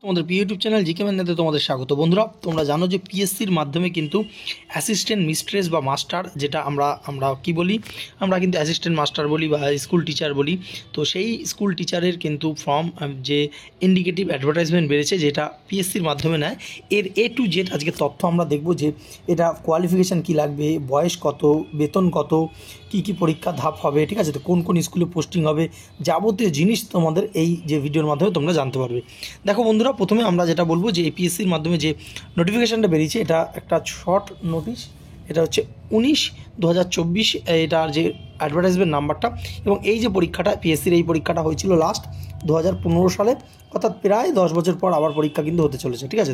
তোমাদের YouTube channel GK ম্যানেতে তোমাদের স্বাগত। বন্ধুরা, তোমরা জানো যে পিএসসির মাধ্যমে কিন্তু অ্যাসিস্ট্যান্ট মিস্ট্রেস বা মাস্টার, যেটা আমরা কি বলি, আমরা কিন্তু অ্যাসিস্ট্যান্ট মাস্টার বলি বা স্কুল টিচার বলি। তো সেই স্কুল টিচারের কিন্তু ফর্ম যে ইন্ডিকেটিভ অ্যাডভার্টাইজমেন্ট বেড়েছে, যেটা পিএসসির মাধ্যমে নেয়। এর A to Z আজকে তথ্য আমরা দেখব যে এটা কোয়ালিফিকেশান কী লাগবে, বয়স কত, বেতন কত, কী পরীক্ষা ধাপ হবে, ঠিক আছে, তো কোন কোন স্কুলে পোস্টিং হবে, যাবতীয় জিনিস তোমাদের এই যে ভিডিওর মাধ্যমে তোমরা জানতে পারবে। দেখো বন্ধুরা, প্রথমে আমরা যেটা বলবো যে এপিএসসির মাধ্যমে যে নোটিফিকেশানটা বেরিয়েছে, এটা একটা শর্ট নোটিশ। এটা হচ্ছে 19/2024 এটার যে অ্যাডভার্টাইজমেন্ট নাম্বারটা। এবং এই যে পরীক্ষাটা, পিএসসির এই পরীক্ষাটা হয়েছিল লাস্ট 2015 সালে, অর্থাৎ প্রায় 10 বছর পর আবার পরীক্ষা কিন্তু হতে চলেছে, ঠিক আছে।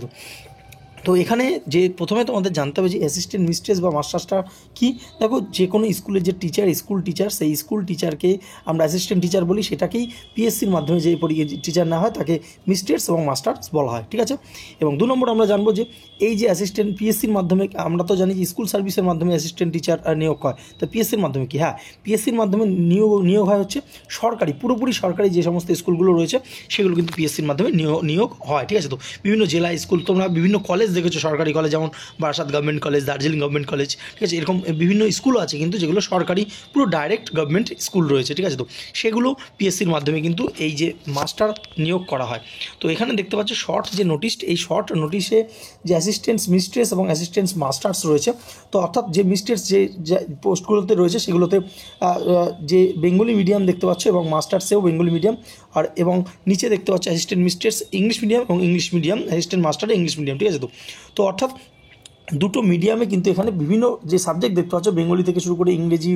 তো এখানে যে প্রথমে তোমাদের জানতে হবে যে অ্যাসিস্ট্যান্ট মিস্ট্রেস বা মাস্টার্সটা কী। দেখো, যে কোনো স্কুলের যে টিচার, স্কুল টিচার, সেই স্কুল টিচারকে আমরা অ্যাসিস্ট্যান্ট টিচার বলি। সেটাকেই পিএসসির মাধ্যমে যে টিচার না হয় তাকে মিস্ট্রেস এবং মাস্টার্স বলা হয়, ঠিক আছে। এবং 2 নম্বর আমরা জানবো যে এই যে অ্যাসিস্ট্যান্ট পিএসসির মাধ্যমে, আমরা তো জানি যে স্কুল সার্ভিসের মাধ্যমে অ্যাসিস্ট্যান্ট টিচার নিয়োগ হয়। তো পিএসসির মাধ্যমে কি? হ্যাঁ, পিএসসির মাধ্যমে নিয়োগ হয় হচ্ছে সরকারি, পুরোপুরি সরকারি যে সমস্ত স্কুলগুলো রয়েছে সেগুলো কিন্তু পিএসসির মাধ্যমে নিয়োগ হয়, ঠিক আছে। তো বিভিন্ন জেলা স্কুল, তোমরা বিভিন্ন কলেজ দেখেছো, সরকারি কলেজ, যেমন Barasat government college, Darjeeling government college, ঠিক আছে। এরকম বিভিন্ন স্কুলও আছে কিন্তু যেগুলো সরকারি, পুরো ডাইরেক্ট গভর্নমেন্ট স্কুল রয়েছে, ঠিক আছে। তো সেগুলো পিএসসির মাধ্যমে কিন্তু এই যে মাস্টার নিয়োগ করা হয়। তো এখানে দেখতে পাচ্ছ শর্ট যে নোটিশ, এই শর্ট নোটিশে যে অ্যাসিস্ট্যান্ট মিস্ট্রেস এবং অ্যাসিস্ট্যান্ট মাস্টার্স রয়েছে। তো অর্থাৎ যে মিস্ট্রেস যে পোস্টগুলোতে রয়েছে সেগুলোতে যে বেঙ্গলি মিডিয়াম দেখতে পাচ্ছ, এবং মাস্টার্সেও বেঙ্গলি মিডিয়াম। এবং নিচে দেখতে পাচ্ছ অ্যাসিস্ট্যান্ট মিস্ট্রেস ইংলিশ মিডিয়াম এবং English medium, assistant master English medium, ঠিক আছে। তো অর্থাৎ দুটো মিডিয়ামে কিন্তু এখানে বিভিন্ন যে সাবজেক্ট দেখতে পাচ্ছ, বেঙ্গলি থেকে শুরু করে ইংরেজি,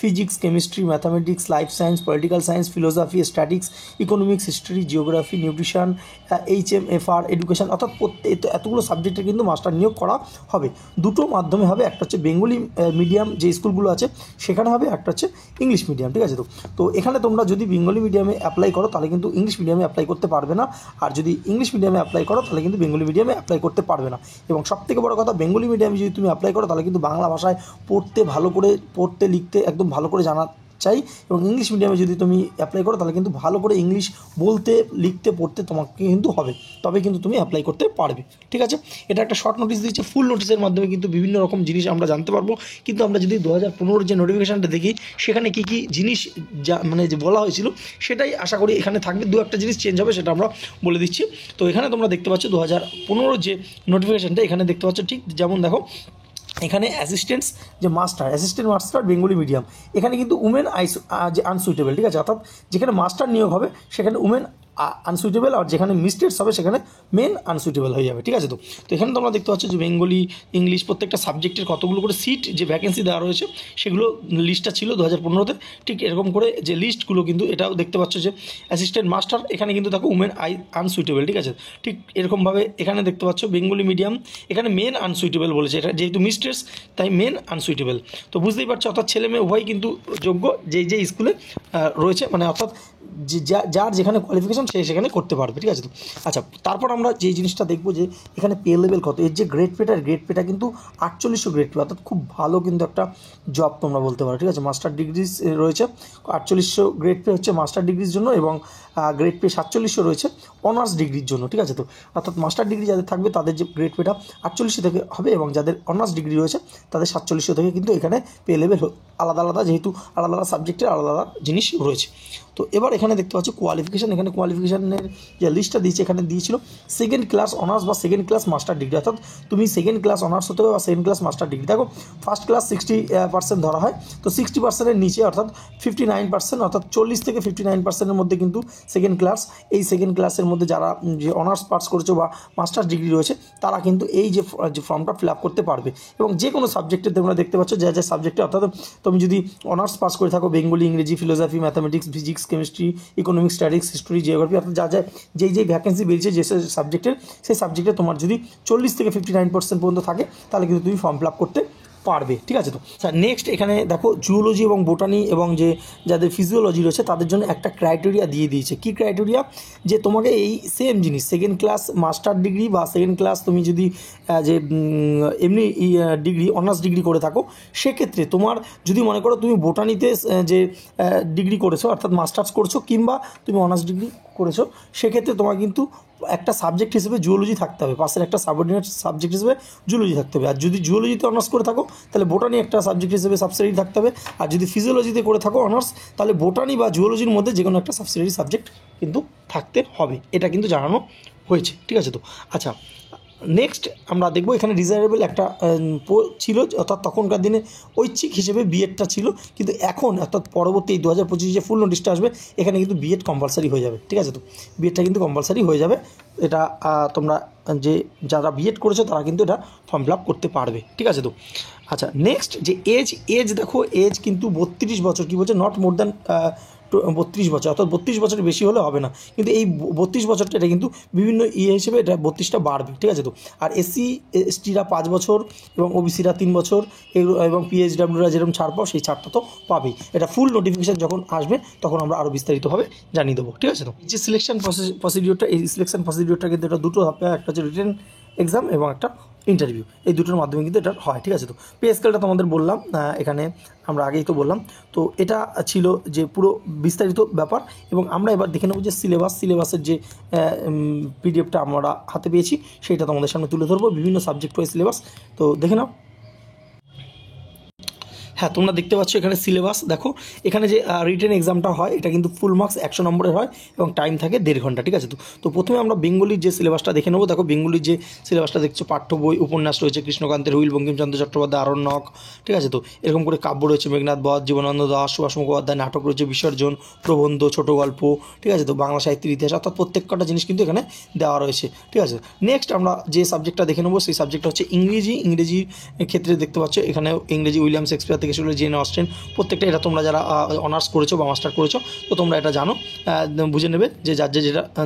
physics, chemistry, mathematics, life science, political science, philosophy, statics, economics, history, geography, nutrition, HMFR, education, অর্থাৎ এতগুলো সাবজেক্টে কিন্তু মাস্টার নিয়োগ করা হবে। দুটো মাধ্যমে হবে, একটা হচ্ছে বেঙ্গলি মিডিয়াম যে স্কুলগুলো আছে সেখানে হবে, একটা হচ্ছে ইংলিশ মিডিয়াম, ঠিক আছে। তো এখানে তোমরা যদি বেঙ্গলি মিডিয়ামে অ্যাপ্লাই করো তাহলে কিন্তু ইংলিশ মিডিয়ামে অ্যাপ্লাই করতে পারবে না, আর যদি ইংলিশ মিডিয়ামে অ্যাপ্লাই করো তাহলে কিন্তু বেঙ্গলি মিডিয়ামে অ্যাপ্লাই করতে পারবে না। এবং সবথেকে বড় কথা, বেঙ্গলি মিডিয়ামে যদি তুমি অ্যাপ্লাই করো তাহলে কিন্তু বাংলা ভাষায় পড়তে লিখতে একদম ভালো করে জানা চাই। এবং ইংলিশ মিডিয়ামে যদি তুমি অ্যাপ্লাই করো তাহলে কিন্তু ভালো করে ইংলিশ বলতে, লিখতে, পড়তে তোমাকে কিন্তু হবে, তবে কিন্তু তুমি অ্যাপ্লাই করতে পারবে, ঠিক আছে। এটা একটা শর্ট নোটিশ দিচ্ছে। ফুল নোটিশের মাধ্যমে কিন্তু বিভিন্ন রকম জিনিস আমরা জানতে পারবো। কিন্তু আমরা যদি 2015 যে নোটিফিকেশানটা দেখি, সেখানে কী কী জিনিস যে বলা হয়েছিল সেটাই আশা করি এখানে থাকবে। 2-1টা জিনিস চেঞ্জ হবে, সেটা আমরা বলে দিচ্ছি। তো এখানে তোমরা দেখতে পাচ্ছ 2015 যে নোটিফিকেশানটা, এখানে দেখতে পাচ্ছ ঠিক যেমন, দেখো এখানে অ্যাসিস্ট্যান্ট মাস্টার বেঙ্গলি মিডিয়াম, এখানে কিন্তু উমেন যে আনসুইটেবল, ঠিক আছে। অর্থাৎ যেখানে মাস্টার নিয়োগ হবে সেখানে উমেন আনসুইটেবল, আর যেখানে মিস্ট্রেস হবে সেখানে মেন আনসুইটেবল হয়ে যাবে, ঠিক আছে। তো এখানে তোমরা দেখতে পাচ্ছ যে বেঙ্গলি, ইংলিশ, প্রত্যেকটা সাবজেক্টের কতগুলো করে সিট, যে ভ্যাকেন্সি দেওয়া রয়েছে সেগুলো লিস্টটা ছিল 2015-তে, ঠিক এরকম করে যে লিস্টগুলো কিন্তু এটাও দেখতে পাচ্ছ যে অ্যাসিস্ট্যান্ট মাস্টার, এখানে কিন্তু দেখো উমেন আনসুইটেবল, ঠিক আছে। ঠিক এরকমভাবে এখানে দেখতে পাচ্ছ বেঙ্গলি মিডিয়াম, এখানে মেন আনসুইটেবল বলেছে, এটা যেহেতু মিস্ট্রেস তাই মেন আনসুইটেবল। তো বুঝতেই পারছো, অর্থাৎ ছেলে মেয়ে উভয় কিন্তু যোগ্য, যে স্কুলে রয়েছে, মানে অর্থাৎ যার যেখানে কোয়ালিফিকেশান সে সেখানে করতে পারবে, ঠিক আছে। তো আচ্ছা, তারপর আমরা যে জিনিসটা দেখবো যে এখানে পে লেভেল কত, এর যে গ্রেড পেটা কিন্তু 4800 গ্রেড পে, অর্থাৎ খুব ভালো কিন্তু একটা জব তোমরা বলতে পারো, ঠিক আছে। মাস্টার ডিগ্রি রয়েছে 4800 গ্রেড পে হচ্ছে মাস্টার ডিগ্রির জন্য, এবং গ্রেড পে 4700 রয়েছে অনার্স ডিগ্রির জন্য, ঠিক আছে। তো অর্থাৎ মাস্টার ডিগ্রি যাদের থাকবে তাদের যে গ্রেড পেটা 4800 থেকে হবে, এবং যাদের অনার্স ডিগ্রি রয়েছে তাদের 4700 থেকে কিন্তু এখানে পে লেভেল আলাদা, যেহেতু আলাদা সাবজেক্টের আলাদা জিনিস রয়েছে। তো এবার এখানে দেখতে পাচ্ছি কোয়ালিফিকেশান, এখানে কোয়ালিফিকেশানের যে লিস্টটা দিয়েছে, এখানে দিয়েছিল সেকেন্ড ক্লাস অনার্স বা সেকেন্ড ক্লাস মাস্টার ডিগ্রি, অর্থাৎ তুমি সেকেন্ড ক্লাস অনার্স হতে হবে বা সেকেন্ড ক্লাস মাস্টার ডিগ্রি। দেখো, ফার্স্ট ক্লাস 60% ধরা হয়, তো 60%-এর নিচে অর্থাৎ 59%, অর্থাৎ 40 থেকে 59%-এর মধ্যে কিন্তু সেকেন্ড ক্লাস। এই সেকেন্ড ক্লাসের মধ্যে যারা যে অনার্স পাস করেছো বা মাস্টার্স ডিগ্রি রয়েছে তারা কিন্তু এই যে ফর্মটা ফিল আপ করতে পারবে। এবং যে কোনো সাবজেক্টে তোমরা দেখতে পাচ্ছ যে সাবজেক্টে, অর্থাৎ তুমি যদি অনার্স পাস করে থাকো বেঙ্গলি, ইংরেজি, philosophy, mathematics, physics, chemistry, economics, statics, history, geography, অর্থাৎ যেই ভ্যাকেন্সি বেরিয়েছে যে সাবজেক্টের, সেই সাবজেক্টে তোমার যদি 40 থেকে 59% পর্যন্ত থাকে তাহলে কিন্তু তুমি ফর্ম ফিল আপ করতে পারবে, ঠিক আছে। তো স্যার নেক্সট এখানে দেখো জুওলজি এবং বোটানি এবং যাদের ফিজিওলজি রয়েছে তাদের জন্য একটা ক্রাইটেরিয়া দিয়ে দিয়েছে। কী ক্রাইটেরিয়া? যে তোমাকে এই সেম জিনিস সেকেন্ড ক্লাস মাস্টার ডিগ্রি বা সেকেন্ড ক্লাস তুমি যদি যে এমনি ডিগ্রি অনার্স ডিগ্রি করে থাকো, সেক্ষেত্রে তোমার যদি মনে করো তুমি বোটানিতে যে ডিগ্রি করেছো, অর্থাৎ মাস্টার্স করছো, কিংবা তুমি অনার্স ডিগ্রি করেছো, সেক্ষেত্রে তোমার কিন্তু একটা সাবজেক্ট হিসেবে জুওলজি থাকতে হবে, পাশের একটা সাবঅর্ডিনেট সাবজেক্ট হিসেবে জুওলজি থাকতে হবে। আর যদি জুওলজিতে অনার্স করে থাকো তাহলে বোটানি একটা সাবজেক্ট হিসেবে সাবসিডিয়ারি থাকতে হবে। আর যদি ফিজিওলজিতে করে থাকো অনার্স তাহলে বোটানি বা জুওলজির মধ্যে যে কোনো একটা সাবসিডিয়ারি সাবজেক্ট কিন্তু থাকতে হবে, এটা কিন্তু জানানো হয়েছে। ঠিক আছে? তো আচ্ছা, নেক্সট আমরা দেখব এখানে ডিজায়ারেবল একটা ছিল, অর্থাৎ তখনকার দিনে ঐচ্ছিক হিসেবে বিএডটা ছিল, কিন্তু এখন অর্থাৎ পরবর্তী 2025 যে ফুল নোটিশটা আসবে এখানে কিন্তু বিএড কম্পালসারি হয়ে যাবে। ঠিক আছে? তো বিএডটা কিন্তু কম্পালসারি হয়ে যাবে, এটা তোমরা যারা বিএড করেছো তারা কিন্তু এটা ফর্ম ফিল আপ করতে পারবে। ঠিক আছে? তো আচ্ছা, নেক্সট যে এজ দেখো, এজ কিন্তু 32 বছর, কী বলছে, নট মোর দ্যান 32 বছর, অর্থাৎ 32 বছরের বেশি হলে হবে না, কিন্তু এই 32 বছরটা এটা কিন্তু বিভিন্ন হিসেবে এটা 32টা বাড়বে। ঠিক আছে? তো আর এসসি এসটিরা 5 বছর এবং ওবিসিরা 3 বছর এবং পিএইচডাব্লিউরা যেরকম ছাড় পাও সেই ছাড়টা তো পাবেই। এটা ফুল নোটিফিকেশান যখন আসবে তখন আমরা আরও বিস্তারিতভাবে জানিয়ে দেবো। ঠিক আছে? তো যে সিলেকশন প্রসিডিওরটা, এই সিলেকশন প্রসিডিওরটা কিন্তু এটা দুটো ধাপে, একটা হচ্ছে রিটেন এক্সাম এবং একটা ইন্টারভিউ, এই দুটোর মাধ্যমে কিন্তু এটা হয়। ঠিক আছে? তো পে স্কেলটা তোমাদের বললাম, এখানে আমরা আগেই তো বললাম। তো এটা ছিল যে পুরো বিস্তারিত ব্যাপার, এবং আমরা এবার দেখে নেব যে সিলেবাসের যে পিডিএফটা আমরা হাতে পেয়েছি সেইটা তোমাদের সামনে তুলে ধরবো, বিভিন্ন সাবজেক্ট ওয়াইজ সিলেবাস। তো দেখে নাও। হ্যাঁ, তোমরা দেখতে পাচ্ছ এখানে সিলেবাস দেখো, এখানে যে রিটেন এক্সামটা হয় এটা কিন্তু ফুল মার্কস 100 নম্বরের হয় এবং টাইম থাকে 1.5 ঘন্টা। ঠিক আছে? তো প্রথমে আমরা বেঙ্গলির যে সিলেবাসটা দেখে নেবো। দেখো, বেঙ্গলির যে সিলেবাসটা দেখছো, পাঠ্য বই, উপন্যাস রয়েছে কৃষ্ণকান্তের হুইল, বঙ্কিমচন্দ্র চট্টোপাধ্যায় আরণ্যক। ঠিক আছে? তো এরকম করে কাব্য রয়েছে মেঘনাদ বধ, জীবনানন্দ দাশ, সুভাষ মুখোপাধ্যায়, নাটক রয়েছে বিসর্জন, প্রবন্ধ, ছোট গল্প। ঠিক আছে? তো বাংলা সাহিত্যের ইতিহাস, অর্থাৎ প্রত্যেক কটা জিনিস কিন্তু এখানে দেওয়া রয়েছে। ঠিক আছে? নেক্সট আমরা যে সাবজেক্টটা দেখে নেবো সেই সাবজেক্টটা হচ্ছে ইংরেজির ক্ষেত্রে দেখতে পাচ্ছ এখানে ইংরেজি উইলিয়াম শেক্সপিয়ার থেকে শুরু জেন অস্টেন, প্রত্যেকটা এটা তোমরা যারা অনার্স করেছো বা মাস্টার করেছো তো তোমরা এটা জানো, বুঝে নেবে যে যার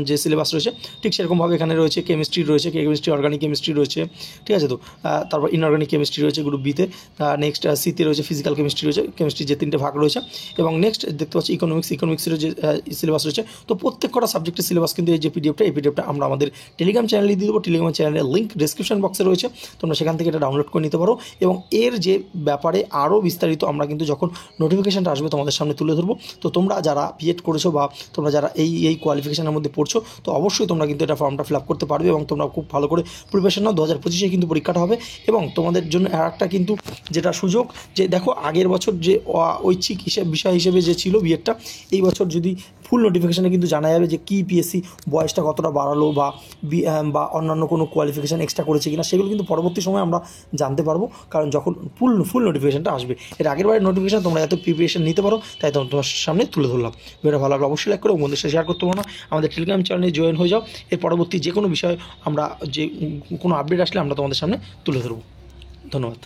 যে সিলেবাস রয়েছে। ঠিক সেরকমভাবে এখানে রয়েছে কেমিস্ট্রি রয়েছে, অর্গানিক কেমিস্ট্রি রয়েছে। ঠিক আছে? তো তারপর ইনঅর্গানিক কেমিস্ট্রি রয়েছে গ্রুপ বিতে। নেক্সট সিতে রয়েছে ফিজিক্যাল কেমিস্ট্রি রয়েছে, কেমিস্ট্রির যে 3টে ভাগ রয়েছে। এবং নেক্সট দেখতে পাচ্ছি ইকোনমিক্সের যে সিলেবাস রয়েছে। তো প্রত্যেক কটা সাবজেক্টের সিলেবাস কিন্তু এই যে পিডিএফটা আমরা আমাদের টেলিগ্রাম চ্যানেলে দিয়ে দেবো। টেলিগ্রাম চ্যানেলের লিঙ্ক ডিসক্রিপশন বক্সে রয়েছে, তোমরা সেখান থেকে এটা ডাউনলোড করে নিতে পারো। এবং এর যে ব্যাপারে আরও বিস্তারিত আমরা কিন্তু যখন নোটিফিকেশানটা আসবে তোমাদের সামনে তুলে ধরবো। তো তোমরা যারা বিএড করেছো বা তোমরা যারা এই কোয়ালিফিকেশানের মধ্যে পড়ছো তো অবশ্যই তোমরা কিন্তু এটা ফর্মটা ফিল আপ করতে পারবে এবং তোমরা খুব ভালো করে প্রিপারেশন নাও। 2025 কিন্তু পরীক্ষাটা হবে। এবং তোমাদের জন্য আর একটা কিন্তু যেটা সুযোগ, যে দেখো আগের বছর যে ঐচ্ছিক বিষয় হিসেবে যে ছিল বিএডটা, এই বছর যদি ফুল নোটিফিকেশানে কিন্তু জানা যাবে যে কী পিএসসি বয়সটা কতটা বাড়ালো বা অন্যান্য কোনো কোয়ালিফিকেশান এক্সট্রা করেছে কিনা, সেগুলো কিন্তু পরবর্তী সময় আমরা জানতে পারবো, কারণ যখন ফুল নোটিফিকেশানটা আসবে। এর আগের বারের নোটিফিকেশান তোমরা এত প্রিপারেশন নিতে পারো, তাই তোমার সামনে তুলে ধরলাম। ভিডিওটা ভালো লাগলে অবশ্যই লাইক করো, বন্ধুদের সাথে শেয়ার করতে পারো না, আমাদের টেলিগ্রাম চ্যানেলে জয়েন হয়ে যাও। এর পরবর্তী যে কোনো বিষয় আমরা কোনো আপডেট আসলে আমরা তোমাদের সামনে তুলে ধরবো। ধন্যবাদ।